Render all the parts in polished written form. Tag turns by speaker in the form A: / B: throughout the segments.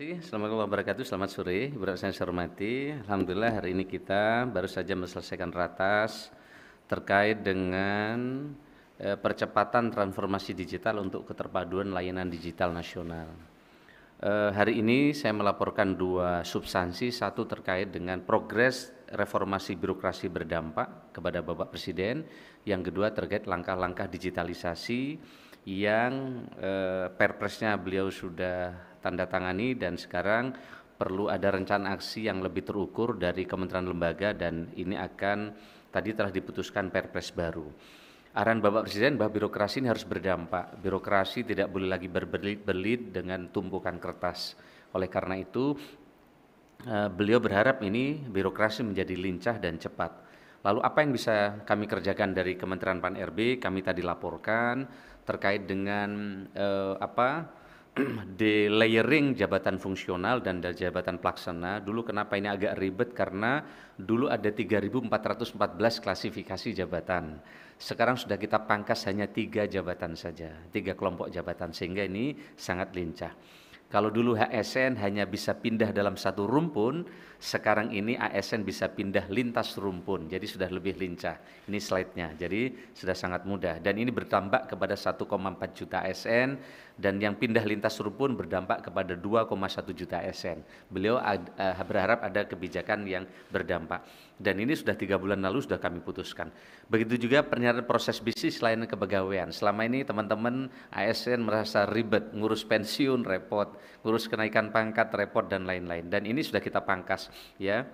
A: Assalamualaikum warahmatullahi wabarakatuh. Selamat sore, Ibu saya hormati. Alhamdulillah hari ini kita baru saja menyelesaikan ratas terkait dengan percepatan transformasi digital untuk keterpaduan layanan digital nasional. Hari ini saya melaporkan dua substansi, satu terkait dengan progres reformasi birokrasi berdampak kepada Bapak Presiden, yang kedua terkait langkah-langkah digitalisasi yang perpresnya beliau sudah tanda tangani dan sekarang perlu ada rencana aksi yang lebih terukur dari kementerian lembaga dan ini akan tadi telah diputuskan perpres baru. Arahan Bapak Presiden bahwa birokrasi ini harus berdampak, birokrasi tidak boleh lagi berbelit-belit dengan tumpukan kertas. Oleh karena itu beliau berharap ini birokrasi menjadi lincah dan cepat. Lalu apa yang bisa kami kerjakan dari Kementerian Pan-RB? Kami tadi laporkan terkait dengan delayering jabatan fungsional dan jabatan pelaksana. Dulu kenapa ini agak ribet, karena dulu ada 3.414 klasifikasi jabatan. Sekarang sudah kita pangkas hanya 3 jabatan saja, 3 kelompok jabatan, sehingga ini sangat lincah. Kalau dulu ASN hanya bisa pindah dalam satu rumpun, sekarang ini ASN bisa pindah lintas rumpun, jadi sudah lebih lincah. Ini slide-nya, jadi sudah sangat mudah. Dan ini berdampak kepada 1,4 juta ASN, dan yang pindah lintas rumpun berdampak kepada 2,1 juta ASN. Beliau berharap ada kebijakan yang berdampak. Dan ini sudah 3 bulan lalu sudah kami putuskan. Begitu juga penyelenggaraan proses bisnis layanan kepegawaian. Selama ini teman-teman ASN merasa ribet, ngurus pensiun repot, ngurus kenaikan pangkat repot dan lain-lain. Dan ini sudah kita pangkas, ya.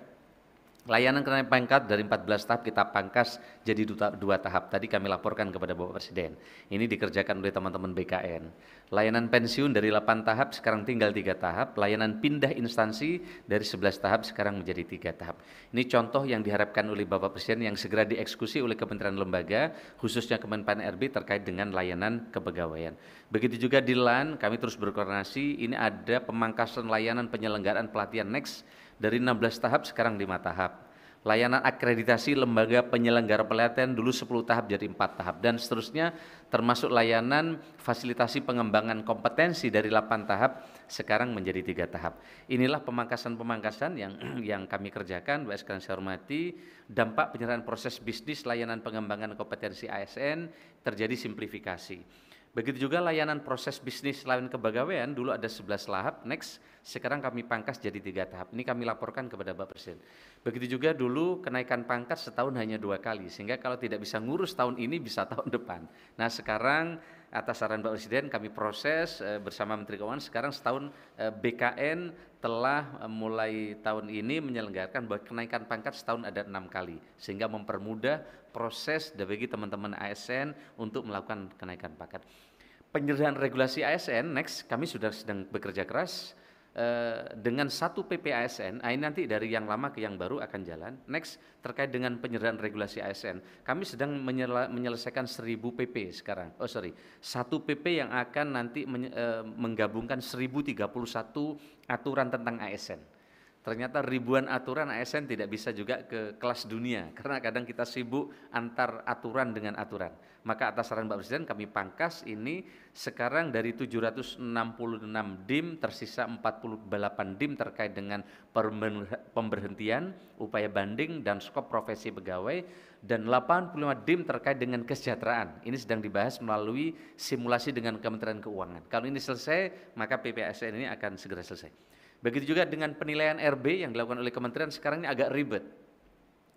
A: Layanan kenaikan pangkat dari 14 tahap kita pangkas jadi 2 tahap. Tadi kami laporkan kepada Bapak Presiden. Ini dikerjakan oleh teman-teman BKN. Layanan pensiun dari 8 tahap sekarang tinggal 3 tahap. Layanan pindah instansi dari 11 tahap sekarang menjadi 3 tahap. Ini contoh yang diharapkan oleh Bapak Presiden yang segera dieksekusi oleh kementerian lembaga, khususnya Kemenpan RB terkait dengan layanan kepegawaian. Begitu juga di LAN, kami terus berkoordinasi. Ini ada pemangkasan layanan penyelenggaraan pelatihan Next dari 16 tahap sekarang 5 tahap. Layanan akreditasi lembaga penyelenggara pelatihan dulu 10 tahap jadi 4 tahap dan seterusnya, termasuk layanan fasilitasi pengembangan kompetensi dari 8 tahap sekarang menjadi 3 tahap. Inilah pemangkasan-pemangkasan yang kami kerjakan. Bapak sekalian saya hormati, dampak penyerahan proses bisnis layanan pengembangan kompetensi ASN terjadi simplifikasi. Begitu juga layanan proses bisnis layanan kepegawaian, dulu ada 11 tahap, next, sekarang kami pangkas jadi 3 tahap. Ini kami laporkan kepada Bapak Presiden. Begitu juga dulu kenaikan pangkat setahun hanya 2 kali, sehingga kalau tidak bisa ngurus tahun ini bisa tahun depan. Nah sekarang atas saran Bapak Presiden kami proses bersama Menteri Keuangan, sekarang setahun BKN telah mulai tahun ini menyelenggarakan bahwa kenaikan pangkat setahun ada 6 kali, sehingga mempermudah proses bagi teman-teman ASN untuk melakukan kenaikan pangkat. Penyerahan regulasi ASN, next, kami sudah sedang bekerja keras dengan 1 PP ASN, ini nanti dari yang lama ke yang baru akan jalan. Next, terkait dengan penyerahan regulasi ASN, kami sedang menyelesaikan 1000 PP sekarang. 1 PP yang akan nanti menggabungkan 1031 aturan tentang ASN. Ternyata ribuan aturan ASN tidak bisa juga ke kelas dunia, karena kadang kita sibuk antar aturan dengan aturan. Maka atas saran Bapak Presiden kami pangkas ini sekarang dari 766 DIM tersisa 48 DIM terkait dengan pemberhentian, upaya banding dan skop profesi pegawai, dan 85 DIM terkait dengan kesejahteraan. Ini sedang dibahas melalui simulasi dengan Kementerian Keuangan. Kalau ini selesai, maka PPASN ini akan segera selesai. Begitu juga dengan penilaian RB yang dilakukan oleh kementerian, sekarang ini agak ribet.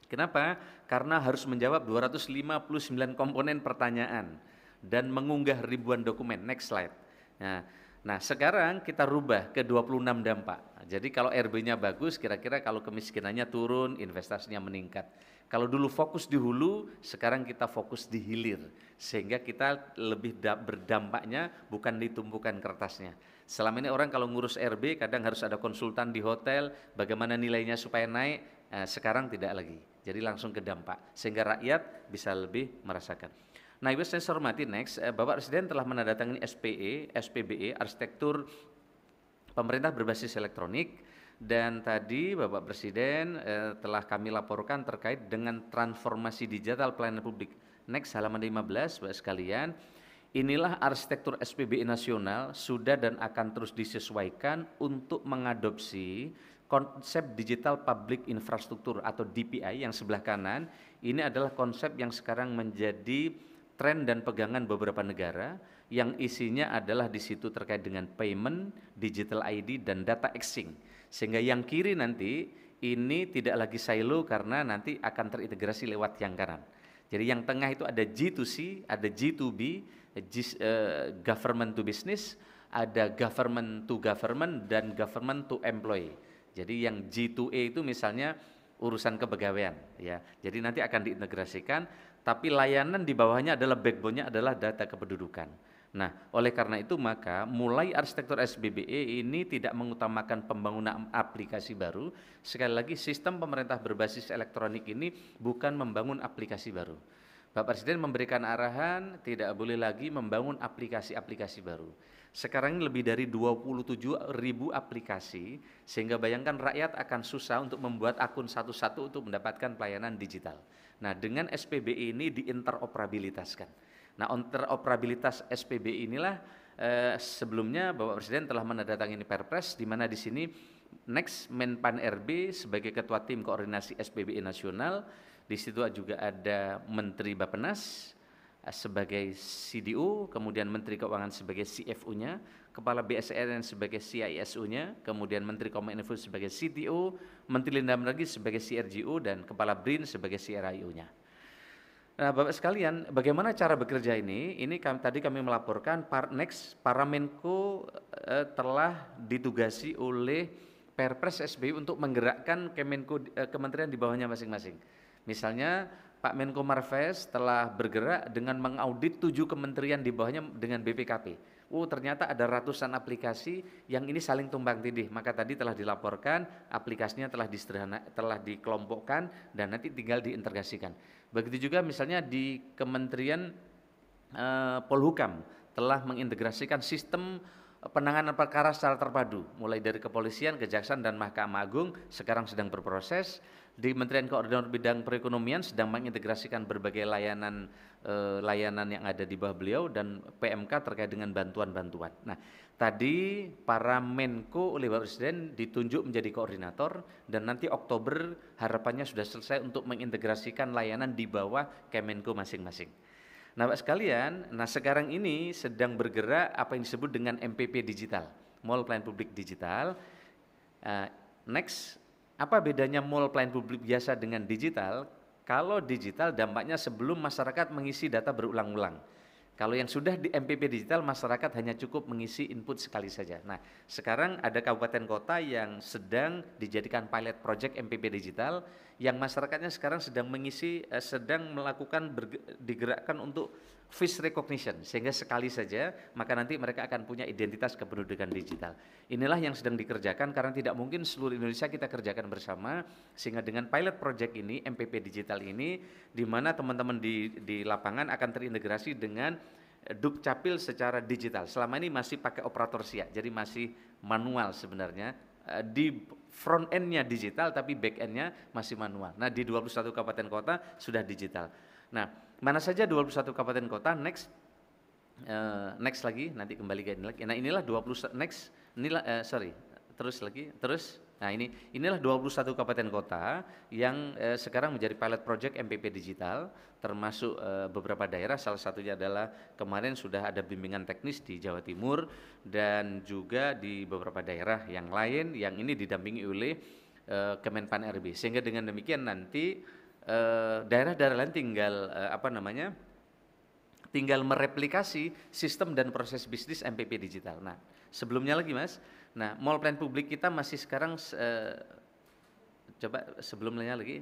A: Kenapa? Karena harus menjawab 259 komponen pertanyaan dan mengunggah ribuan dokumen. Next slide. Nah sekarang kita rubah ke 26 dampak. Jadi kalau RB-nya bagus, kira-kira kalau kemiskinannya turun, investasinya meningkat. Kalau dulu fokus di hulu, sekarang kita fokus di hilir, sehingga kita lebih berdampaknya bukan ditumpukan kertasnya. Selama ini orang kalau ngurus RB kadang harus ada konsultan di hotel, bagaimana nilainya supaya naik, sekarang tidak lagi. Jadi langsung ke dampak, sehingga rakyat bisa lebih merasakan. Nah, Ibu saya hormati, next, Bapak Presiden telah menandatangani SPBE, Arsitektur Pemerintah Berbasis Elektronik, dan tadi Bapak Presiden telah kami laporkan terkait dengan transformasi digital pelayanan publik. Next, halaman 15, Bapak sekalian. Inilah arsitektur SPBI nasional sudah dan akan terus disesuaikan untuk mengadopsi konsep digital public infrastruktur atau DPI yang sebelah kanan. Ini adalah konsep yang sekarang menjadi tren dan pegangan beberapa negara yang isinya adalah di situ terkait dengan payment, digital ID dan data exchange. Sehingga yang kiri nanti ini tidak lagi silo karena nanti akan terintegrasi lewat yang kanan. Jadi yang tengah itu ada G2C, ada G2B, government to business, ada government to government, dan government to employee. Jadi yang G2A itu misalnya urusan kepegawaian, ya. Jadi nanti akan diintegrasikan, tapi layanan di bawahnya adalah backbone-nya adalah data kependudukan. Nah, oleh karena itu maka mulai arsitektur SBBE ini tidak mengutamakan pembangunan aplikasi baru. Sekali lagi sistem pemerintah berbasis elektronik ini bukan membangun aplikasi baru. Bapak Presiden memberikan arahan tidak boleh lagi membangun aplikasi-aplikasi baru. Sekarang ini lebih dari 27.000 aplikasi, sehingga bayangkan rakyat akan susah untuk membuat akun satu-satu untuk mendapatkan pelayanan digital. Nah, dengan SPBI ini diinteroperabilitaskan. Nah, interoperabilitas SPBI inilah sebelumnya Bapak Presiden telah menandatangani Perpres, di mana di sini Next Menpan RB sebagai Ketua Tim Koordinasi SPBI Nasional. Di situ juga ada Menteri Bappenas sebagai CDO, kemudian Menteri Keuangan sebagai CFO-nya, Kepala BSNN sebagai CISO-nya, kemudian Menteri Kominfo sebagai CTO, Menteri Dalam Negeri sebagai CRGO, dan Kepala BRIN sebagai CRIO-nya. Nah, Bapak sekalian, bagaimana cara bekerja ini? Ini tadi kami melaporkan Next para Menko telah ditugasi oleh Perpres SBY untuk menggerakkan kementerian di bawahnya masing-masing. Misalnya Pak Menko Marves telah bergerak dengan mengaudit 7 kementerian di bawahnya dengan BPKP. Ternyata ada ratusan aplikasi yang ini saling tumpang tindih. Maka tadi telah dilaporkan, aplikasinya telah dikelompokkan dan nanti tinggal diintegrasikan. Begitu juga misalnya di Kementerian Polhukam telah mengintegrasikan sistem penanganan perkara secara terpadu, mulai dari kepolisian, kejaksaan, dan Mahkamah Agung sekarang sedang berproses. Di Kementerian Koordinator Bidang Perekonomian sedang mengintegrasikan berbagai layanan yang ada di bawah beliau, dan PMK terkait dengan bantuan-bantuan. Nah, tadi para Menko oleh Bapak Presiden ditunjuk menjadi koordinator, dan nanti Oktober harapannya sudah selesai untuk mengintegrasikan layanan di bawah Kemenko masing-masing. Nah, Pak sekalian, sekarang ini sedang bergerak apa yang disebut dengan MPP digital, Mall Pelayanan Publik Digital. Next, apa bedanya mall pelayanan publik biasa dengan digital? Kalau digital dampaknya sebelum masyarakat mengisi data berulang-ulang. Kalau yang sudah di MPP digital, masyarakat hanya cukup mengisi input sekali saja. Nah, sekarang ada kabupaten kota yang sedang dijadikan pilot project MPP digital, yang masyarakatnya sekarang sedang melakukan digerakkan untuk face recognition, sehingga sekali saja maka nanti mereka akan punya identitas kependudukan digital. Inilah yang sedang dikerjakan karena tidak mungkin seluruh Indonesia kita kerjakan bersama, sehingga dengan pilot project ini, MPP digital ini, di mana teman-teman di lapangan akan terintegrasi dengan Dukcapil secara digital. Selama ini masih pakai operator siak, jadi masih manual sebenarnya. Di front end-nya digital tapi back end-nya masih manual. Nah, di 21 kabupaten kota sudah digital. Nah, mana saja 21 kabupaten kota? Next lagi, nanti kembali ke ini lagi. Nah, inilah 20 next, inilah Nah, inilah 21 kabupaten kota yang sekarang menjadi pilot project MPP digital, termasuk beberapa daerah. Salah satunya adalah kemarin sudah ada bimbingan teknis di Jawa Timur, dan juga di beberapa daerah yang lain yang ini didampingi oleh Kemenpan RB. Sehingga dengan demikian nanti daerah-daerah lain tinggal mereplikasi sistem dan proses bisnis MPP digital. Nah, sebelumnya lagi Mas, mall pelayanan publik kita masih sekarang coba sebelumnya lagi,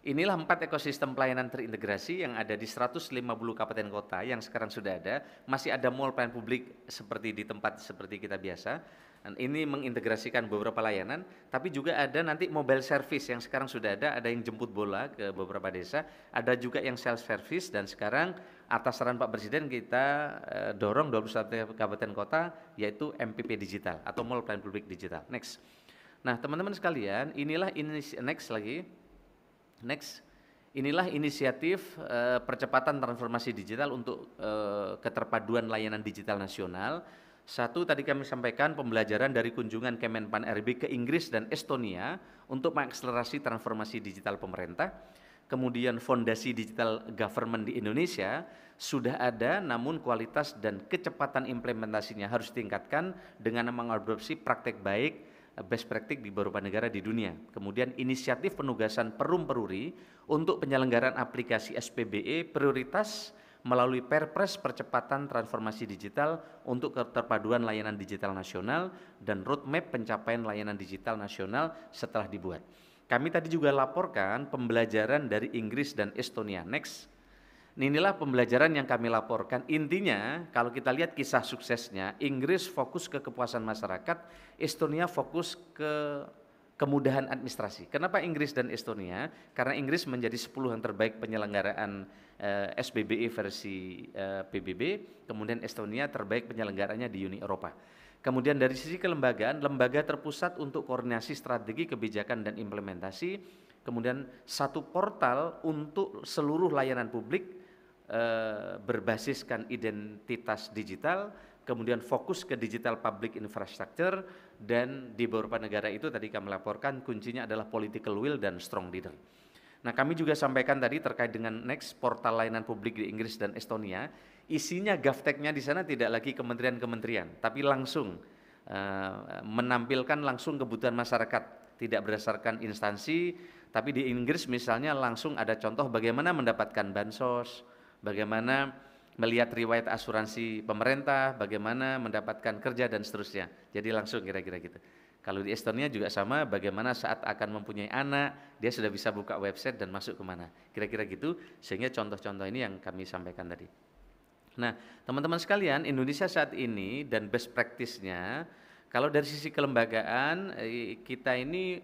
A: inilah 4 ekosistem pelayanan terintegrasi yang ada di 150 kabupaten kota yang sekarang sudah ada. Masih ada mall pelayanan publik seperti di tempat seperti kita biasa. Dan ini mengintegrasikan beberapa layanan, tapi juga ada nanti mobile service yang sekarang sudah ada yang jemput bola ke beberapa desa, ada juga yang self service, dan sekarang atas saran Pak Presiden kita dorong 21 kabupaten kota yaitu MPP digital atau mall pelayanan publik digital. Next. Nah, teman-teman sekalian, inilah next. Inilah inisiatif percepatan transformasi digital untuk keterpaduan layanan digital nasional. Satu, tadi kami sampaikan pembelajaran dari kunjungan Kemenpan RB ke Inggris dan Estonia untuk mengakselerasi transformasi digital pemerintah. Kemudian fondasi digital government di Indonesia sudah ada, namun kualitas dan kecepatan implementasinya harus ditingkatkan dengan mengadopsi praktek baik best practice di beberapa negara di dunia. Kemudian inisiatif penugasan Perum Peruri untuk penyelenggaraan aplikasi SPBE prioritas melalui Perpres percepatan transformasi digital untuk keterpaduan layanan digital nasional dan roadmap pencapaian layanan digital nasional setelah dibuat. Kami tadi juga laporkan pembelajaran dari Inggris dan Estonia. Next. Inilah pembelajaran yang kami laporkan. Intinya kalau kita lihat kisah suksesnya, Inggris fokus ke kepuasan masyarakat, Estonia fokus ke kemudahan administrasi. Kenapa Inggris dan Estonia? Karena Inggris menjadi 10 yang terbaik penyelenggaraan SBBE versi PBB, kemudian Estonia terbaik penyelenggaranya di Uni Eropa. Kemudian dari sisi kelembagaan, lembaga terpusat untuk koordinasi strategi kebijakan dan implementasi, kemudian satu portal untuk seluruh layanan publik berbasiskan identitas digital, kemudian fokus ke digital public infrastructure, dan di beberapa negara itu tadi kami laporkan kuncinya adalah political will dan strong leader. Nah, kami juga sampaikan tadi terkait dengan next portal layanan publik di Inggris dan Estonia, isinya GovTech-nya di sana tidak lagi kementerian-kementerian, tapi langsung menampilkan langsung kebutuhan masyarakat, tidak berdasarkan instansi, tapi di Inggris misalnya langsung ada contoh bagaimana mendapatkan bansos, bagaimana melihat riwayat asuransi pemerintah, bagaimana mendapatkan kerja dan seterusnya. Jadi langsung kira-kira gitu. Kalau di Estonia juga sama, bagaimana saat akan mempunyai anak, dia sudah bisa buka website dan masuk kemana. Kira-kira gitu, sehingga contoh-contoh ini yang kami sampaikan tadi. Nah, teman-teman sekalian, Indonesia saat ini dan best practice-nya, kalau dari sisi kelembagaan, kita ini,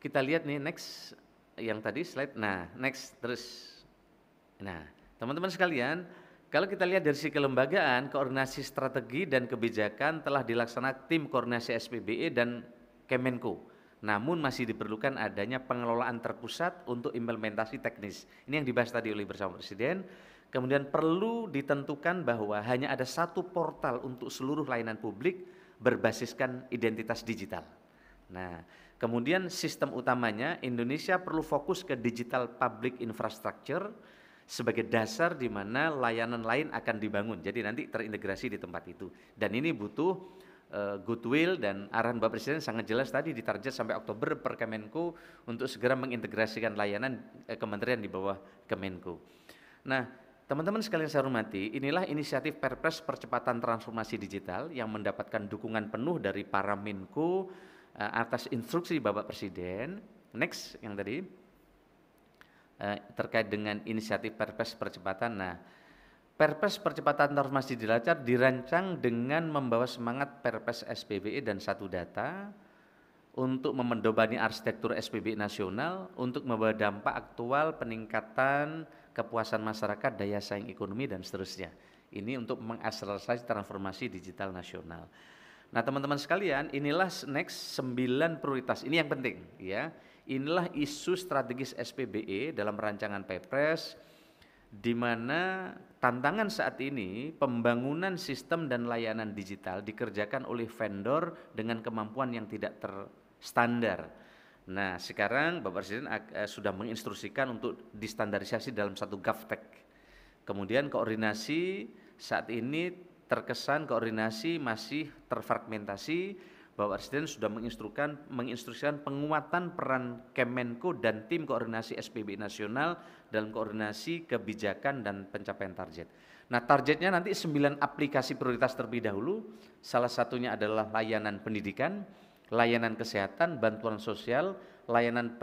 A: kita lihat nih, next, yang tadi slide, nah, next, terus, nah, teman-teman sekalian, kalau kita lihat dari sisi kelembagaan, koordinasi strategi dan kebijakan telah dilaksanakan tim koordinasi SPBE dan Kemenko. Namun masih diperlukan adanya pengelolaan terpusat untuk implementasi teknis. Ini yang dibahas tadi oleh bersama Presiden. Kemudian perlu ditentukan bahwa hanya ada satu portal untuk seluruh layanan publik berbasiskan identitas digital. Nah, kemudian sistem utamanya Indonesia perlu fokus ke digital public infrastructure sebagai dasar di mana layanan lain akan dibangun. Jadi nanti terintegrasi di tempat itu. Dan ini butuh goodwill, dan arahan Bapak Presiden sangat jelas tadi ditarget sampai Oktober per Kemenko untuk segera mengintegrasikan layanan kementerian di bawah Kemenko. Nah, teman-teman sekalian saya hormati, inilah inisiatif Perpres percepatan transformasi digital yang mendapatkan dukungan penuh dari para Menko atas instruksi Bapak Presiden. Next, yang tadi. Terkait dengan inisiatif Perpres percepatan. Nah, Perpres percepatan transformasi digital dirancang dengan membawa semangat Perpres SPBE dan satu data untuk memendobani arsitektur SPBE nasional untuk membawa dampak aktual peningkatan kepuasan masyarakat, daya saing ekonomi dan seterusnya. Ini untuk mengakselerasi transformasi digital nasional. Nah, teman-teman sekalian, inilah next 9 prioritas. Ini yang penting, ya. Inilah isu strategis SPBE dalam rancangan Perpres, di mana tantangan saat ini pembangunan sistem dan layanan digital dikerjakan oleh vendor dengan kemampuan yang tidak terstandar. Nah, sekarang Bapak Presiden sudah menginstruksikan untuk distandarisasi dalam satu GovTech. Kemudian koordinasi saat ini terkesan koordinasi masih terfragmentasi. Bapak Presiden sudah menginstruksikan penguatan peran Kemenko dan tim koordinasi SPBE nasional dalam koordinasi kebijakan dan pencapaian target. Nah, targetnya nanti 9 aplikasi prioritas terlebih dahulu. Salah satunya adalah layanan pendidikan, layanan kesehatan, bantuan sosial, layanan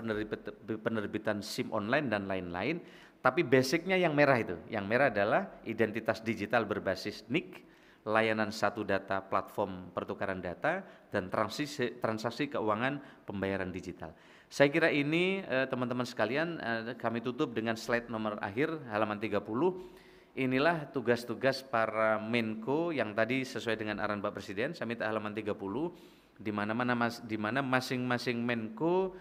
A: penerbitan SIM online dan lain-lain. Tapi basicnya yang merah itu, yang merah adalah identitas digital berbasis NIK, layanan satu data platform pertukaran data, dan transaksi keuangan pembayaran digital. Saya kira ini teman-teman sekalian, kami tutup dengan slide nomor akhir halaman 30. Inilah tugas-tugas para Menko yang tadi sesuai dengan arahan Bapak Presiden. Saya minta halaman 30 di mana masing-masing Menko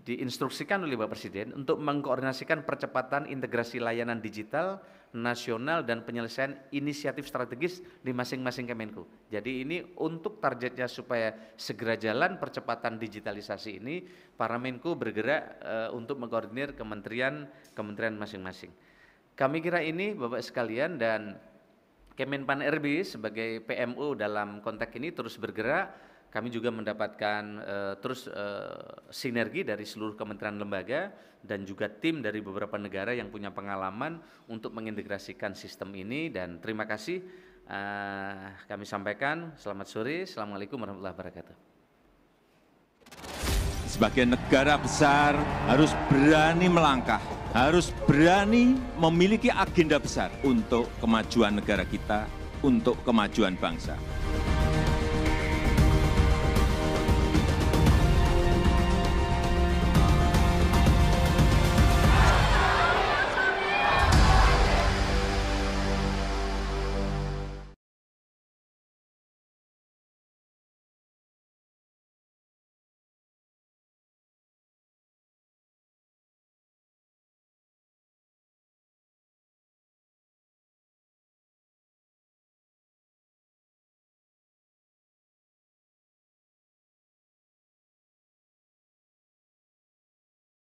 A: diinstruksikan oleh Bapak Presiden untuk mengkoordinasikan percepatan integrasi layanan digital nasional dan penyelesaian inisiatif strategis di masing-masing Kemenko. Jadi ini untuk targetnya supaya segera jalan percepatan digitalisasi ini, para Menko bergerak untuk mengkoordinir kementerian masing-masing. Kami kira ini Bapak sekalian, dan Kemenpan RB sebagai PMO dalam konteks ini terus bergerak. Kami juga mendapatkan sinergi dari seluruh kementerian lembaga dan juga tim dari beberapa negara yang punya pengalaman untuk mengintegrasikan sistem ini. Dan terima kasih kami sampaikan. Selamat sore, Assalamualaikum warahmatullahi wabarakatuh.
B: Sebagai negara besar harus berani melangkah, harus berani memiliki agenda besar untuk kemajuan negara kita, untuk kemajuan bangsa.